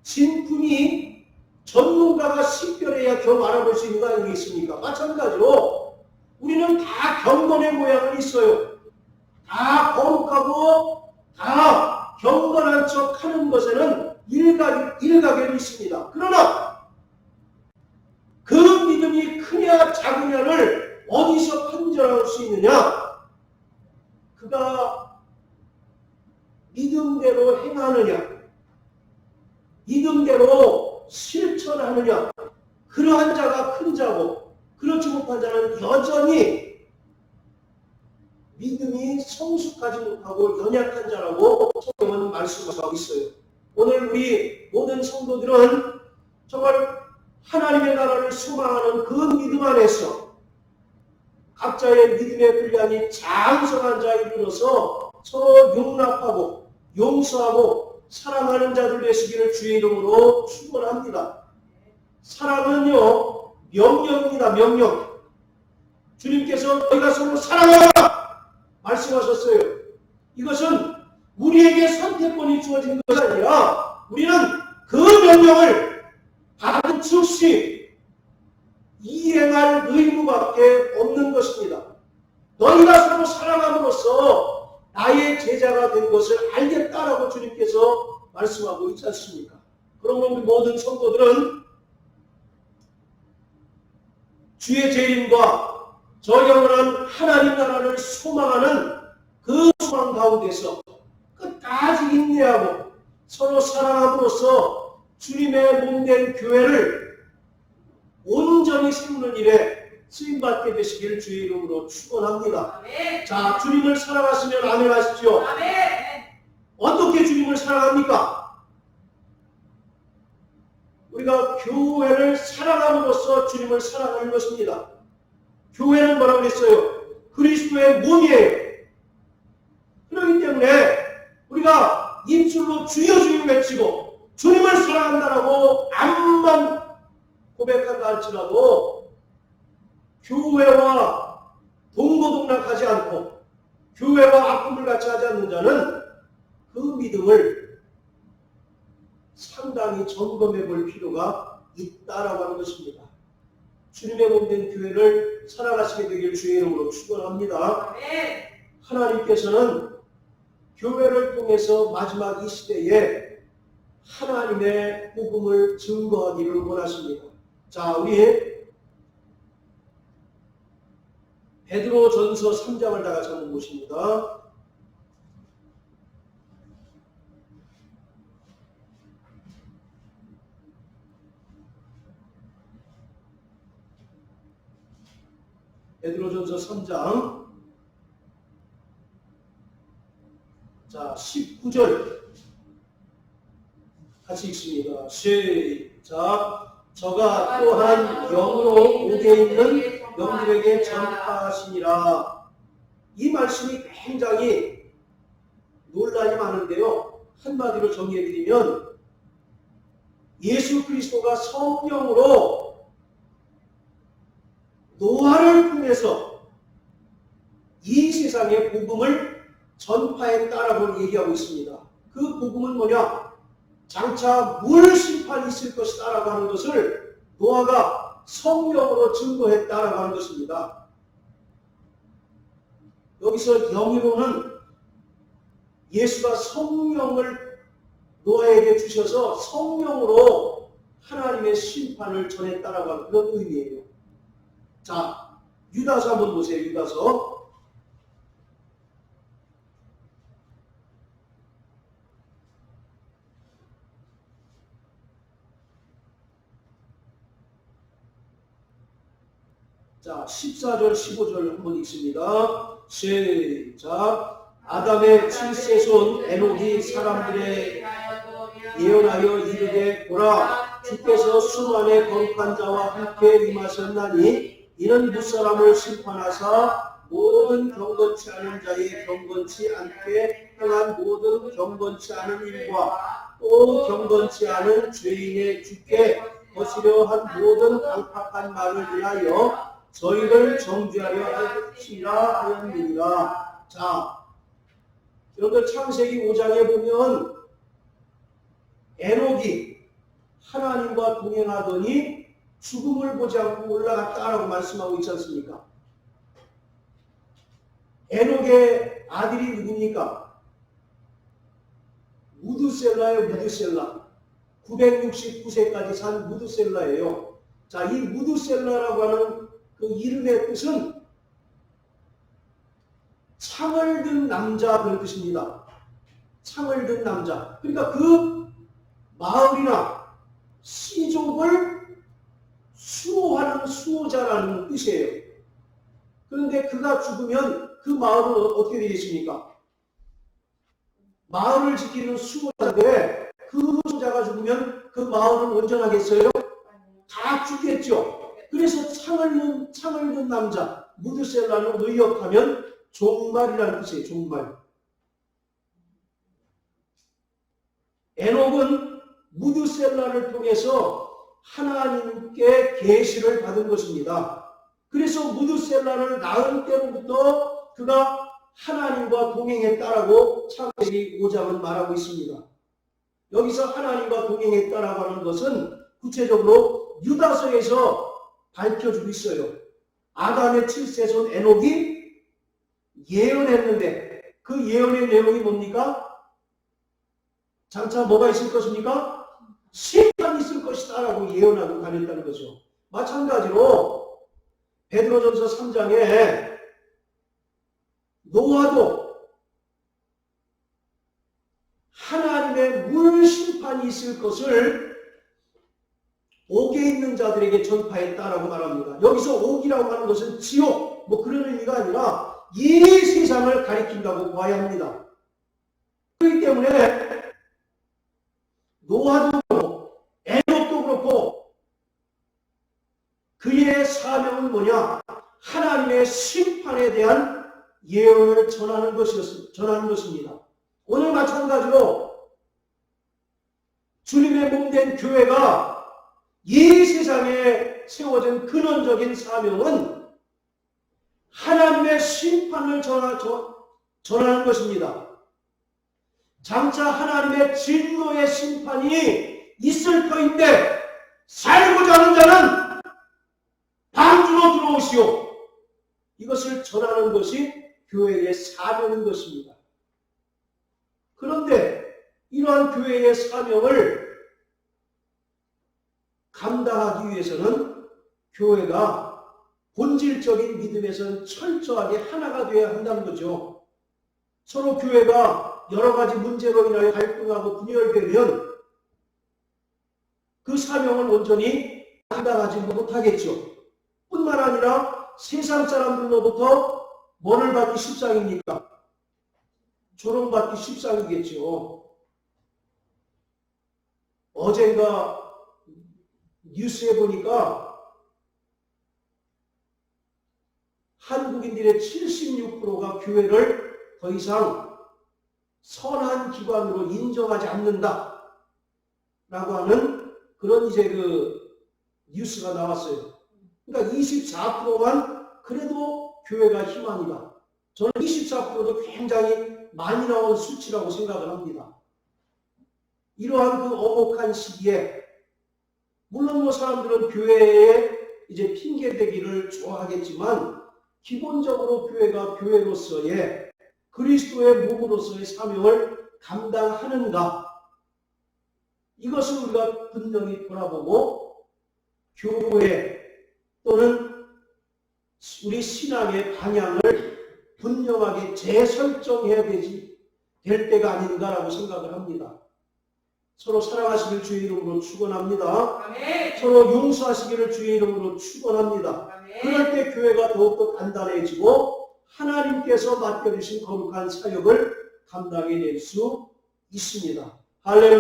진품이 전문가가 식별해야 겨우 알아볼 수 있는 거 아니겠습니까? 마찬가지로 우리는 다 경건의 모양은 있어요. 다 거룩하고 다 경건한 척 하는 것에는 일가견이 있습니다. 그러나 그 믿음이 크냐 작으냐를 어디서 판정할 수 있느냐? 그가 믿음대로 행하느냐, 믿음대로 실천하느냐, 그러한 자가 큰 자고 그렇지 못한 자는 여전히 믿음이 성숙하지 못하고 연약한 자라고 성경은 말씀하고 있어요. 오늘 우리 모든 성도들은 정말 하나님의 나라를 소망하는 그 믿음 안에서 각자의 믿음의 분량이 장성한 자에 이르러서 서로 용납하고 용서하고 사랑하는 자들 되시기를 주의 이름으로 축원합니다. 사랑은요 명령입니다. 명령. 주님께서 너희가 서로 사랑하라 말씀하셨어요. 이것은 우리에게 선택권이 주어진 것이 아니라 우리는 그 명령을 받은 즉시 이행할 의무밖에 없는 것입니다. 너희가 서로 사랑함으로써 나의 제자가 된 것을 알겠다라고 주님께서 말씀하고 있지 않습니까? 그러면 우리 모든 성도들은 주의 재림과 저 영원한 하나님 나라를 소망하는 그 소망 가운데서 끝까지 인내하고 서로 사랑함으로써 주님의 몸된 교회를 온전히 세우는 일에 쓰임받게 되시기를 주의 이름으로 축원합니다. 아멘. 자, 주님을 사랑하시면 아멘 하십시오. 아멘. 어떻게 주님을 사랑합니까? 우리가 교회를 사랑함으로써 주님을 사랑하는 것입니다. 교회는 뭐라고 그랬어요? 그리스도의 몸이에요. 그렇기 때문에 우리가 입술로 주여 주님 외치고 주님을 사랑한다 할지라도 교회와 동고동락하지 않고 교회와 아픔을 같이 하지 않는 자는 그 믿음을 상당히 점검해 볼 필요가 있다라고 하는 것입니다. 주님의 몸된 교회를 살아가시게 되길 주의 이름으로 축원합니다. 하나님께서는 교회를 통해서 마지막 이 시대에 하나님의 복음을 증거하기를 원하십니다. 자, 우리 베드로전서 3장을 다 같이 한번 보십니다. 베드로전서 3장 자 19절 같이 읽습니다. 시작. 저가 또한 영으로 옥에 있는 영들에게 전파하시니라. 이 말씀이 굉장히 논란이 많은데요. 한마디로 정리해드리면 예수 그리스도가 성령으로 노아를 통해서 이 세상의 복음을 전파했다라고 얘기하고 있습니다. 그 복음은 뭐냐? 장차 물 심판이 있을 것이다 라고 하는 것을 노아가 성령으로 증거했다라고 하는 것입니다. 여기서 영으로는 예수가 성령을 노아에게 주셔서 성령으로 하나님의 심판을 전했다라고 하는 그런 의미예요. 자, 유다서 한번 보세요. 유다서. 자, 14절, 15절 한번 읽습니다. 시작. 아담의 7세손 에녹이 사람들의 예언하여 이르되 보라, 주께서 수만의 거룩한 자와 함께 임하셨나니 이는 무사람을 심판하사 모든 경건치 않은 자의 경건치 않게 행한 모든 경건치 않은 일과 또 경건치 않은 죄인의 주께 거시려 한 모든 강팍한 말을 위하여 저희를 정죄하려 하시라 하였느니라. 자, 여러분들 창세기 5장에 보면 에녹이 하나님과 동행하더니 죽음을 보지 않고 올라갔다라고 말씀하고 있지 않습니까? 에녹의 아들이 누굽니까? 무드셀라예요. 무드셀라. 969세까지 산 무드셀라예요. 자, 이 무드셀라라고 하는 그 이름의 뜻은 창을 든 남자 그런 뜻입니다. 창을 든 남자. 그러니까 그 마을이나 시족을 수호하는 수호자라는 뜻이에요. 그런데 그가 죽으면 그 마을은 어떻게 되겠습니까? 마을을 지키는 수호자인데 그 수호자가 죽으면 그 마을은 온전하겠어요? 다 죽겠죠. 그래서 창을 든 남자, 무드셀라는 의역하면 종말이라는 뜻이에요. 종말. 에녹은 무드셀라를 통해서 하나님께 계시를 받은 것입니다. 그래서 무드셀라를 낳은 때로부터 그가 하나님과 동행했다라고 창세기 5장은 말하고 있습니다. 여기서 하나님과 동행했다라고 하는 것은 구체적으로 유다서에서 밝혀주고 있어요. 아담의 7세손 에녹이 예언했는데 그 예언의 내용이 뭡니까? 장차 뭐가 있을 것입니까? 심판이 있을 것이다 라고 예언하고 다녔다는 거죠. 마찬가지로 베드로전서 3장에 노아도 하나님의 물 심판이 있을 것을 옥에 있는 자들에게 전파했다라고 말합니다. 여기서 옥이라고 하는 것은 지옥, 뭐 그런 의미가 아니라 이 세상을 가리킨다고 봐야 합니다. 그렇기 때문에 노아도 그렇고 에녹도 그렇고 그의 사명은 뭐냐? 하나님의 심판에 대한 예언을 전하는 것입니다. 오늘 마찬가지로 주님의 몸된 교회가 이 세상에 세워진 근원적인 사명은 하나님의 심판을 전하는 것입니다. 장차 하나님의 진노의 심판이 있을 터인데 살고자 하는 자는 방주로 들어오시오. 이것을 전하는 것이 교회의 사명인 것입니다. 그런데 이러한 교회의 사명을 감당하기 위해서는 교회가 본질적인 믿음에서는 철저하게 하나가 되어야 한다는 거죠. 서로 교회가 여러 가지 문제로 인하여 갈등하고 분열되면 그 사명을 온전히 감당하지 못하겠죠. 뿐만 아니라 세상 사람들로부터 뭐를 받기 십상입니까? 조롱받기 십상이겠죠. 어젠가 뉴스에 보니까 한국인들의 76%가 교회를 더 이상 선한 기관으로 인정하지 않는다 라고 하는 그런 이제 그 뉴스가 나왔어요. 그러니까 24%만 그래도 교회가 희망이다. 저는 24%도 굉장히 많이 나온 수치라고 생각을 합니다. 이러한 그 어목한 시기에 물론 뭐 사람들은 교회에 이제 핑계대기를 좋아하겠지만 기본적으로 교회가 교회로서의 그리스도의 몸으로서의 사명을 감당하는가, 이것을 우리가 분명히 돌아보고 교회 또는 우리 신앙의 방향을 분명하게 재설정해야 될 때가 아닌가라고 생각을 합니다. 서로 사랑하시길 주의 이름으로 축원합니다. 아멘. 서로 용서하시기를 주의 이름으로 축원합니다. 아멘. 그럴 때 교회가 더욱더 단단해지고 하나님께서 맡겨주신 거룩한 사역을 감당해낼 수 있습니다. 할렐루야.